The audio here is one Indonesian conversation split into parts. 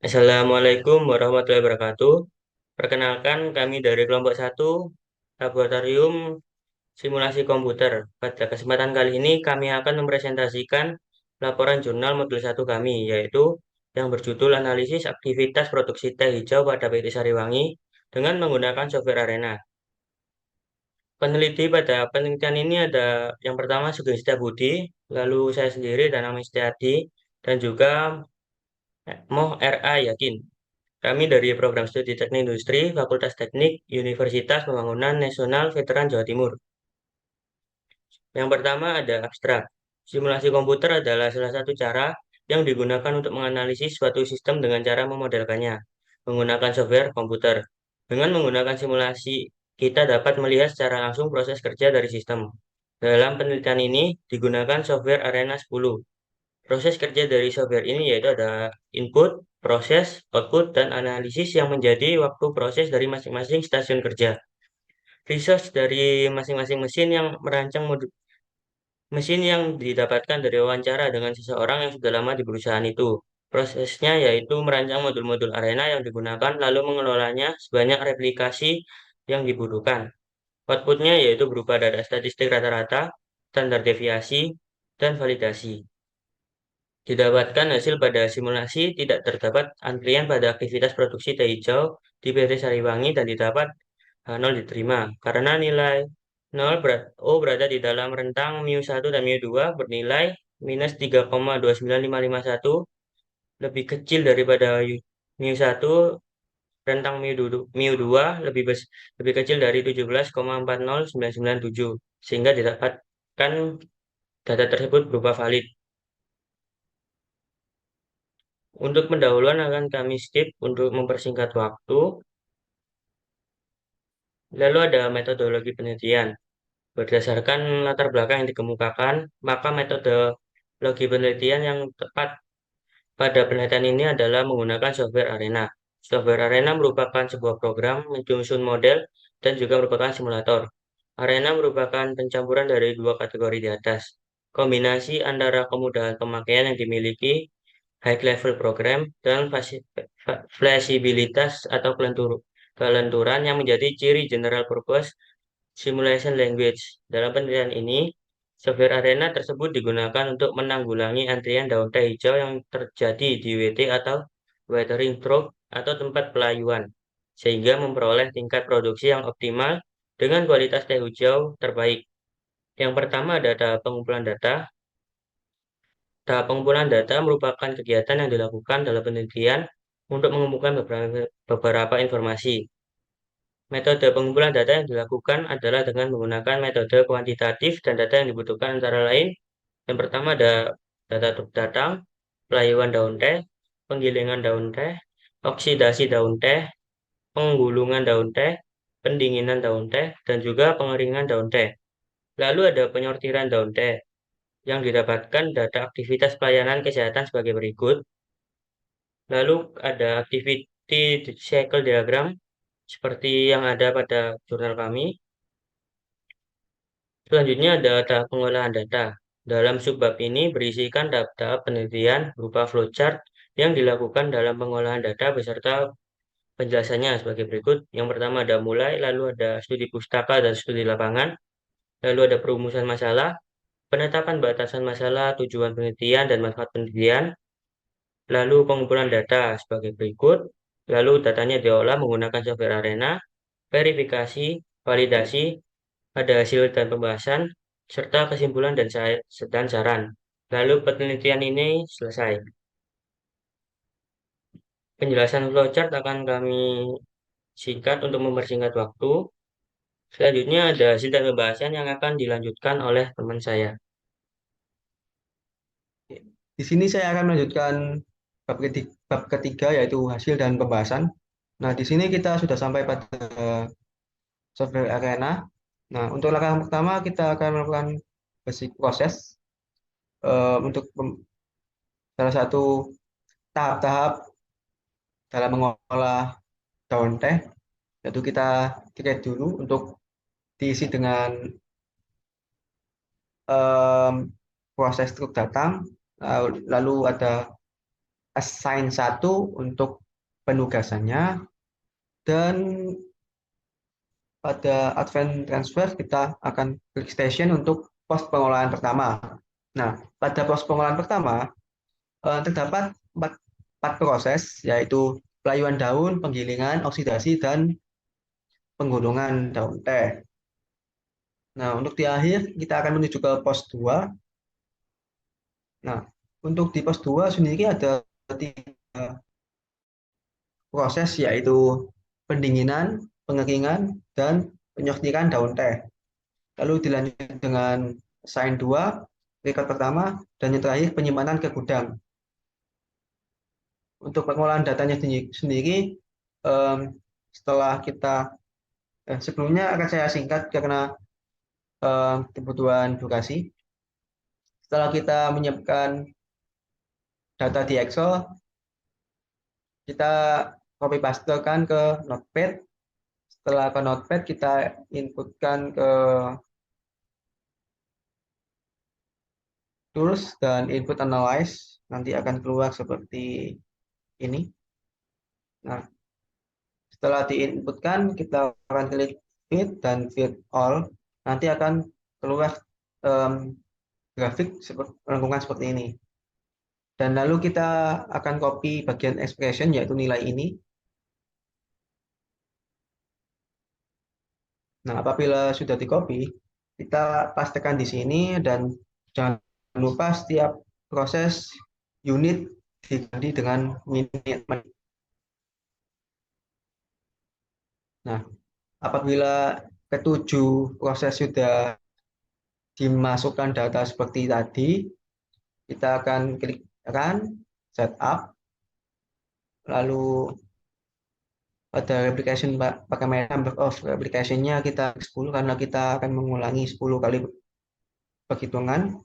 Assalamualaikum warahmatullahi wabarakatuh. Perkenalkan, kami dari kelompok 1 Laboratorium Simulasi Komputer. Pada kesempatan kali ini, kami akan mempresentasikan laporan jurnal modul 1 kami, yaitu yang berjudul Analisis Aktivitas Produksi Teh Hijau pada PT Sariwangi dengan menggunakan software Arena. Peneliti pada penelitian ini ada yang pertama Sugeng Setiabudi, lalu saya sendiri Danang Mistiadi, dan juga Moh R.A. Yakin. Kami dari Program Studi Teknik Industri, Fakultas Teknik, Universitas Pembangunan Nasional Veteran Jawa Timur. Yang pertama ada abstrak. Simulasi komputer adalah salah satu cara yang digunakan untuk menganalisis suatu sistem dengan cara memodelkannya menggunakan software komputer. Dengan menggunakan simulasi, kita dapat melihat secara langsung proses kerja dari sistem. Dalam penelitian ini digunakan software Arena 10. Proses kerja dari software ini yaitu ada input, proses, output, dan analisis yang menjadi waktu proses dari masing-masing stasiun kerja. Resource dari masing-masing mesin yang merancang mesin yang didapatkan dari wawancara dengan seseorang yang sudah lama di perusahaan itu. Prosesnya yaitu merancang modul-modul arena yang digunakan lalu mengelolanya sebanyak replikasi yang dibutuhkan. Outputnya yaitu berupa data statistik rata-rata, standar deviasi, dan validasi. Didapatkan hasil pada simulasi tidak terdapat antrian pada aktivitas produksi teh hijau di PT Sariwangi dan didapat 0 diterima karena nilai 0 berada di dalam rentang mu1 dan mu2 bernilai minus 3,29551 lebih kecil daripada mu1, rentang mu2 lebih kecil dari 17,40997 sehingga didapatkan data tersebut berupa valid. Untuk pendahuluan akan kami skip untuk mempersingkat waktu. Lalu ada metodologi penelitian. Berdasarkan latar belakang yang dikemukakan, maka metodologi penelitian yang tepat pada penelitian ini adalah menggunakan software Arena. Software Arena merupakan sebuah program menyusun model dan juga merupakan simulator. Arena merupakan pencampuran dari dua kategori di atas. Kombinasi antara kemudahan pemakaian yang dimiliki high level program dan fleksibilitas atau kelenturan yang menjadi ciri general purpose simulation language. Dalam penelitian ini, software Arena tersebut digunakan untuk menanggulangi antrian daun teh hijau yang terjadi di WT atau watering trough atau tempat pelayuan, sehingga memperoleh tingkat produksi yang optimal dengan kualitas teh hijau terbaik. Yang pertama ada tahap pengumpulan data. Tahap pengumpulan data merupakan kegiatan yang dilakukan dalam penelitian untuk mengumpulkan beberapa informasi. Metode pengumpulan data yang dilakukan adalah dengan menggunakan metode kuantitatif dan data yang dibutuhkan antara lain. Yang pertama ada data datang, pelayuan daun teh, penggilingan daun teh, oksidasi daun teh, penggulungan daun teh, pendinginan daun teh, dan juga pengeringan daun teh. Lalu ada penyortiran daun teh yang didapatkan data aktivitas pelayanan kesehatan sebagai berikut. Lalu ada activity cycle diagram seperti yang ada pada jurnal kami. Selanjutnya ada tahap pengolahan data. Dalam subbab ini berisikan tahap-tahap penelitian berupa flowchart yang dilakukan dalam pengolahan data beserta penjelasannya sebagai berikut. Yang pertama ada mulai, lalu ada studi pustaka dan studi lapangan, lalu ada perumusan masalah, penetapan batasan masalah, tujuan penelitian dan manfaat penelitian, lalu pengumpulan data sebagai berikut, lalu datanya diolah menggunakan software Arena, verifikasi, validasi, ada hasil dan pembahasan, serta kesimpulan dan saran. Lalu penelitian ini selesai. Penjelasan flowchart akan kami singkat untuk mempersingkat waktu. Selanjutnya ada hasil dan pembahasan yang akan dilanjutkan oleh teman saya. Di sini saya akan melanjutkan bab ketiga yaitu hasil dan pembahasan. Nah, di sini kita sudah sampai pada software Arena. Nah, untuk langkah yang pertama kita akan melakukan basic proses untuk salah satu tahap-tahap dalam mengolah daun teh, yaitu kita create dulu untuk diisi dengan em, proses truk datang, lalu ada assign satu untuk penugasannya, dan pada Advanced Transfer kita akan klik station untuk pos pengolahan pertama. Nah, pada pos pengolahan pertama terdapat empat proses, yaitu pelayuan daun, penggilingan, oksidasi, dan penggulungan daun teh. Nah, untuk di akhir kita akan menuju ke pos 2. Nah, untuk di pos 2 sendiri ada tiga proses, yaitu pendinginan, pengeringan, dan penyortiran daun teh. Lalu dilanjut dengan sign 2, record pertama, dan yang terakhir penyimpanan ke gudang. Untuk pengolahan datanya sendiri, em, setelah kita sebelumnya akan saya singkat karena kebutuhan durasi. Setelah kita menyiapkan data di Excel, kita copy pastekan ke Notepad. Setelah ke Notepad, kita inputkan ke Tools dan Input Analyze. Nanti akan keluar seperti ini. Nah, setelah diinputkan, kita akan klik Fit dan Fit All. Nanti akan keluar um, grafik lengkungan seperti ini. Dan lalu kita akan copy bagian expression, yaitu nilai ini. Nah, apabila sudah di copy, kita pastekan di sini, dan jangan lupa setiap proses unit diganti dengan menit. Nah, apabila ketujuh proses sudah dimasukkan data seperti tadi, kita akan klik Run, Setup, lalu pada replication pakai number of replication-nya kita 10 karena kita akan mengulangi 10 kali perhitungan.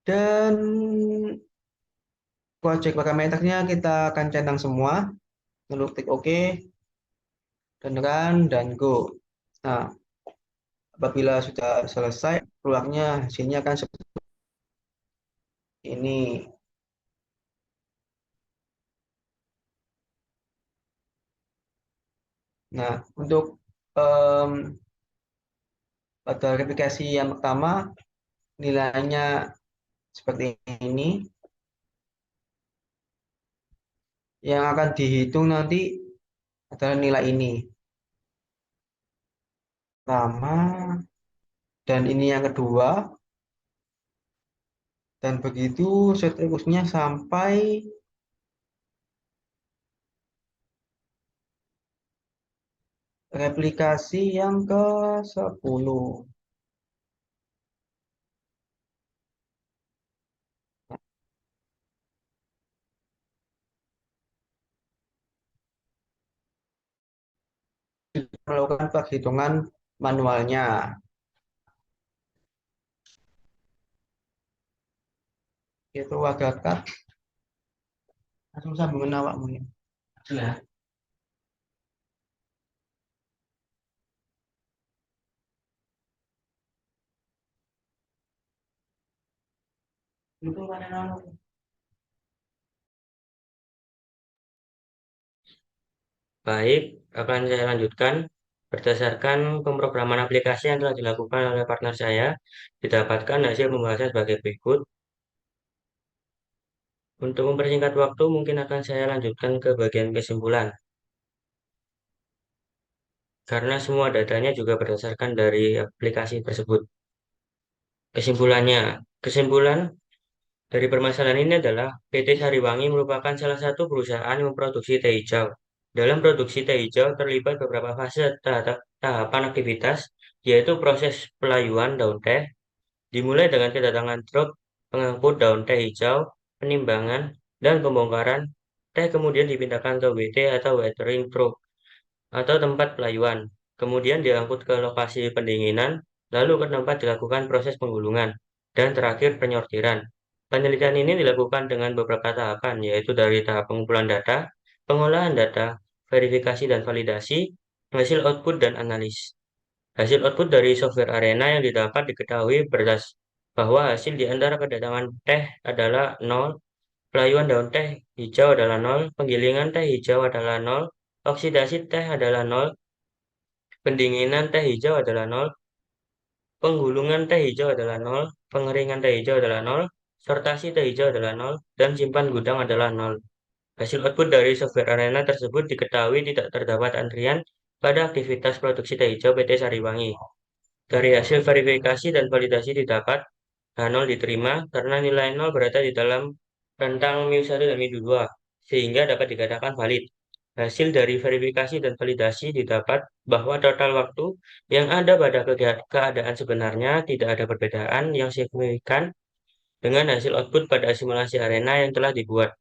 Dan project parameternya kita akan centang semua, lalu klik OK, dan run, dan go. Nah, apabila sudah selesai, keluarnya hasilnya akan seperti ini. Nah, untuk um, pada replikasi yang pertama, nilainya seperti ini. Yang akan dihitung nanti adalah nilai ini. Pertama, dan ini yang kedua. Dan begitu seterusnya sampai replikasi yang ke-10. Melakukan perhitungan manualnya. Itu agak cut. Langsung sambungan awakmu ya. Jelas. Itu kan yang Baik, akan saya lanjutkan. Berdasarkan pemrograman aplikasi yang telah dilakukan oleh partner saya, didapatkan hasil pembahasan sebagai berikut. Untuk mempersingkat waktu, mungkin akan saya lanjutkan ke bagian kesimpulan. Karena semua datanya juga berdasarkan dari aplikasi tersebut. Kesimpulan dari permasalahan ini adalah PT Sariwangi merupakan salah satu perusahaan yang memproduksi teh hijau. Dalam produksi teh hijau terlibat beberapa fase tahapan aktivitas, yaitu proses pelayuan daun teh, dimulai dengan kedatangan truk pengangkut daun teh hijau, penimbangan, dan pembongkaran. Teh kemudian dipindahkan ke WT atau watering truck atau tempat pelayuan. Kemudian diangkut ke lokasi pendinginan, lalu ke tempat dilakukan proses penggulungan, dan terakhir penyortiran. Penelitian ini dilakukan dengan beberapa tahapan, yaitu dari tahap pengumpulan data, pengolahan data, verifikasi dan validasi, hasil output dan analis. Hasil output dari software Arena yang didapat diketahui bahwa hasil di antara kedatangan teh adalah 0, pelayuan daun teh hijau adalah nol, penggilingan teh hijau adalah nol, oksidasi teh adalah nol, pendinginan teh hijau adalah nol, penggulungan teh hijau adalah nol, pengeringan teh hijau adalah nol, sortasi teh hijau adalah nol, dan simpan gudang adalah nol. Hasil output dari software arena tersebut diketahui tidak terdapat antrian pada aktivitas produksi teh hijau PT Sariwangi. Dari hasil verifikasi dan validasi didapat, H0 diterima karena nilai 0 berada di dalam rentang mu1 dan mu2, sehingga dapat dikatakan valid. Hasil dari verifikasi dan validasi didapat bahwa total waktu yang ada pada keadaan sebenarnya tidak ada perbedaan yang signifikan dengan hasil output pada simulasi arena yang telah dibuat.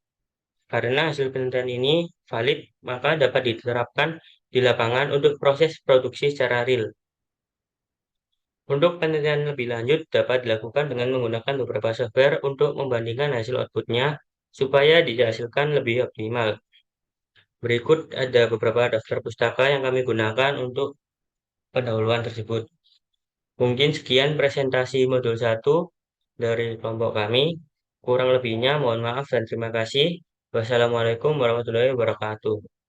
Karena hasil penelitian ini valid, maka dapat diterapkan di lapangan untuk proses produksi secara real. Untuk penelitian lebih lanjut dapat dilakukan dengan menggunakan beberapa software untuk membandingkan hasil outputnya supaya dihasilkan lebih optimal. Berikut ada beberapa daftar pustaka yang kami gunakan untuk pendahuluan tersebut. Mungkin sekian presentasi modul 1 dari kelompok kami. Kurang lebihnya mohon maaf dan terima kasih. Wassalamualaikum warahmatullahi wabarakatuh.